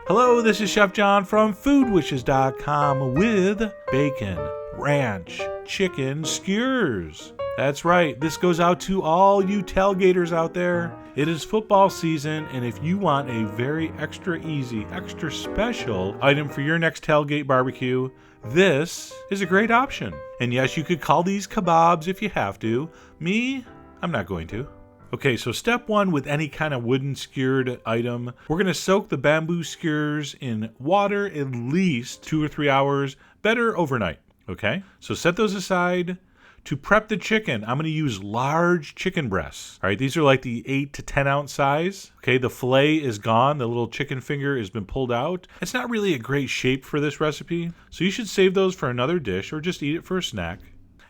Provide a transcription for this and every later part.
Hello, this is Chef John from foodwishes.com with bacon, ranch, chicken skewers. That's right, this goes out to all you tailgaters out there. It is football season, and if you want a very extra easy, extra special item for your next tailgate barbecue, this is a great option. And yes, you could call these kebabs if you have to. Me, I'm not going to. Okay, so step one with any kind of wooden skewered item, we're going to soak the bamboo skewers in water at least 2 or 3 hours, better overnight. Okay, so set those aside. To prep the chicken, I'm going to use large chicken breasts. All right, these are like the 8 to 10 ounce size. Okay, the fillet is gone. The little chicken finger has been pulled out. It's not really a great shape for this recipe, so you should save those for another dish or just eat it for a snack.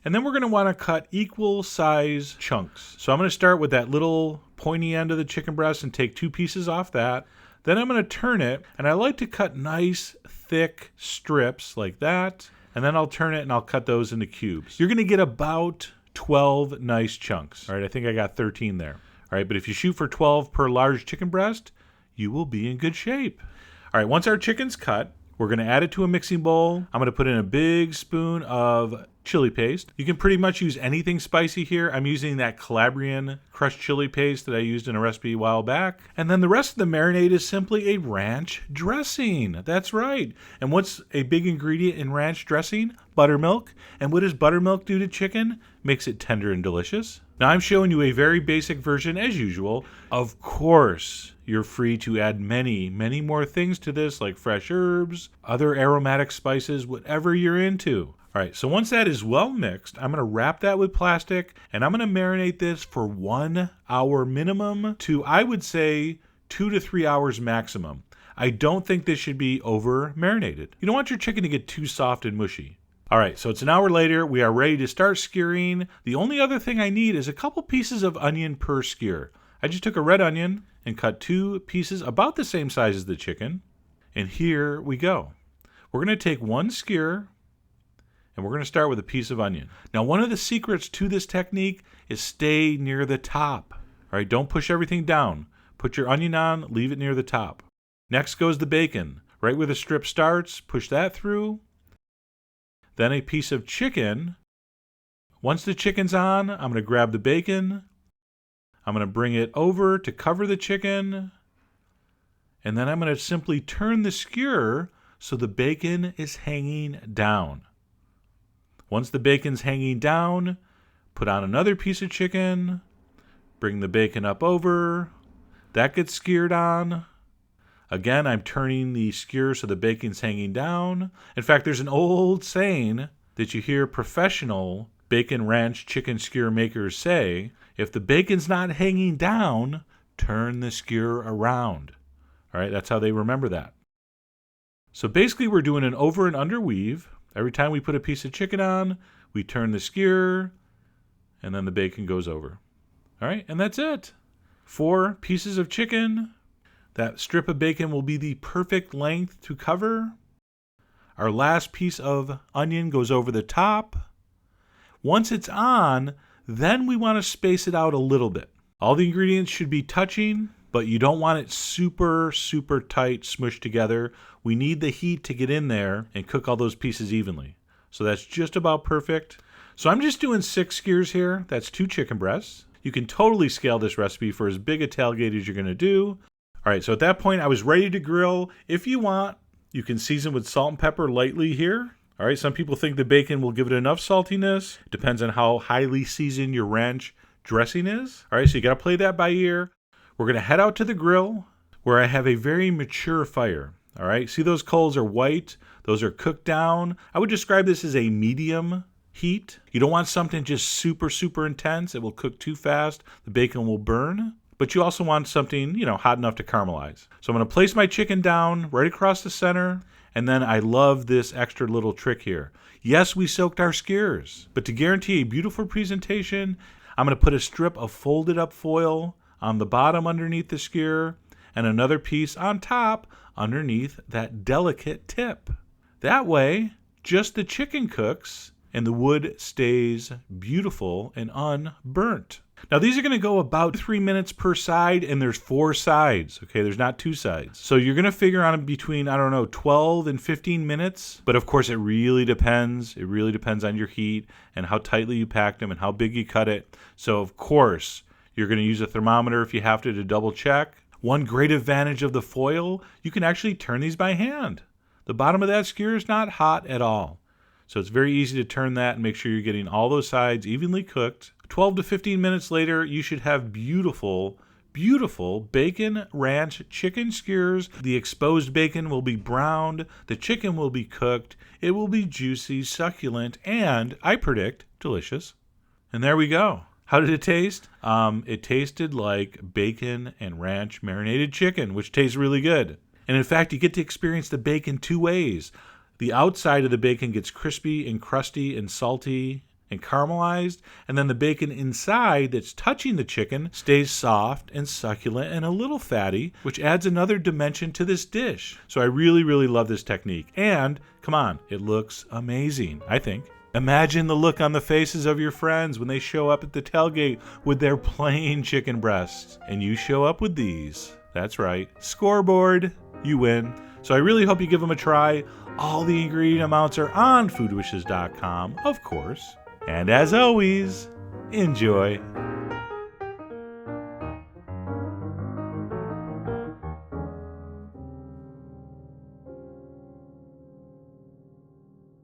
And then we're going to want to cut equal size chunks. So I'm going to start with that little pointy end of the chicken breast and take 2 pieces off that. Then I'm going to turn it, and I like to cut nice, thick strips like that. And then I'll turn it and I'll cut those into cubes. You're going to get about 12 nice chunks. All right, I think I got 13 there. All right, but if you shoot for 12 per large chicken breast, you will be in good shape. All right, once our chicken's cut, we're going to add it to a mixing bowl. I'm going to put in a big spoon of chili paste. You can pretty much use anything spicy here. I'm using that Calabrian crushed chili paste that I used in a recipe a while back. And then the rest of the marinade is simply a ranch dressing. That's right. And what's a big ingredient in ranch dressing? Buttermilk. And what does buttermilk do to chicken? Makes it tender and delicious. Now I'm showing you a very basic version as usual. Of course, you're free to add many, many more things to this, like fresh herbs, other aromatic spices, whatever you're into. All right, so once that is well mixed, I'm going to wrap that with plastic, and I'm going to marinate this for 1 hour minimum to, I would say, 2 to 3 hours maximum. I don't think this should be over marinated. You don't want your chicken to get too soft and mushy. All right, so it's an hour later. We are ready to start skewering. The only other thing I need is a couple pieces of onion per skewer. I just took a red onion and cut 2 pieces about the same size as the chicken. And here we go. We're going to take 1 skewer, and we're going to start with a piece of onion. Now, one of the secrets to this technique is stay near the top. All right, don't push everything down. Put your onion on, leave it near the top. Next goes the bacon. Right where the strip starts, push that through. Then a piece of chicken. Once the chicken's on, I'm going to grab the bacon. I'm going to bring it over to cover the chicken. And then I'm going to simply turn the skewer so the bacon is hanging down. Once the bacon's hanging down, put on another piece of chicken, bring the bacon up over, that gets skewered on. Again, I'm turning the skewer so the bacon's hanging down. In fact, there's an old saying that you hear professional bacon ranch chicken skewer makers say, if the bacon's not hanging down, turn the skewer around. All right, that's how they remember that. So basically, we're doing an over and under weave. Every time we put a piece of chicken on, we turn the skewer, and then the bacon goes over. All right, and that's it. 4 pieces of chicken. That strip of bacon will be the perfect length to cover. Our last piece of onion goes over the top. Once it's on, then we want to space it out a little bit. All the ingredients should be touching, but you don't want it super, super tight, smushed together. We need the heat to get in there and cook all those pieces evenly. So that's just about perfect. So I'm just doing 6 skewers here. That's 2 chicken breasts. You can totally scale this recipe for as big a tailgate as you're going to do. All right, so at that point, I was ready to grill. If you want, you can season with salt and pepper lightly here. All right, some people think the bacon will give it enough saltiness. Depends on how highly seasoned your ranch dressing is. All right, so you got to play that by ear. We're going to head out to the grill where I have a very mature fire. All right, see those coals are white. Those are cooked down. I would describe this as a medium heat. You don't want something just super, super intense. It will cook too fast. The bacon will burn. But you also want something, hot enough to caramelize. So I'm going to place my chicken down right across the center. And then I love this extra little trick here. Yes, we soaked our skewers. But to guarantee a beautiful presentation, I'm going to put a strip of folded up foil on the bottom underneath the skewer and another piece on top underneath that delicate tip. That way, just the chicken cooks and the wood stays beautiful and unburnt. Now these are going to go about 3 minutes per side, and there's 4 sides. Okay, there's not 2 sides. So you're going to figure on between, I don't know, 12 and 15 minutes. But of course it really depends. It really depends on your heat and how tightly you pack them and how big you cut it. So of course you're going to use a thermometer if you have to double check. One great advantage of the foil, you can actually turn these by hand. The bottom of that skewer is not hot at all. So it's very easy to turn that and make sure you're getting all those sides evenly cooked. 12 to 15 minutes later, you should have beautiful, beautiful bacon ranch chicken skewers. The exposed bacon will be browned. The chicken will be cooked. It will be juicy, succulent, and, I predict, delicious. And there we go. How did it taste? It tasted like bacon and ranch marinated chicken, which tastes really good. And in fact, you get to experience the bacon 2 ways. The outside of the bacon gets crispy and crusty and salty and caramelized, and then the bacon inside that's touching the chicken stays soft and succulent and a little fatty, which adds another dimension to this dish. So I really, really love this technique. And, come on, it looks amazing, I think. Imagine the look on the faces of your friends when they show up at the tailgate with their plain chicken breasts, and you show up with these. That's right. Scoreboard. You win. So I really hope you give them a try. All the ingredient amounts are on foodwishes.com, of course. And as always, enjoy.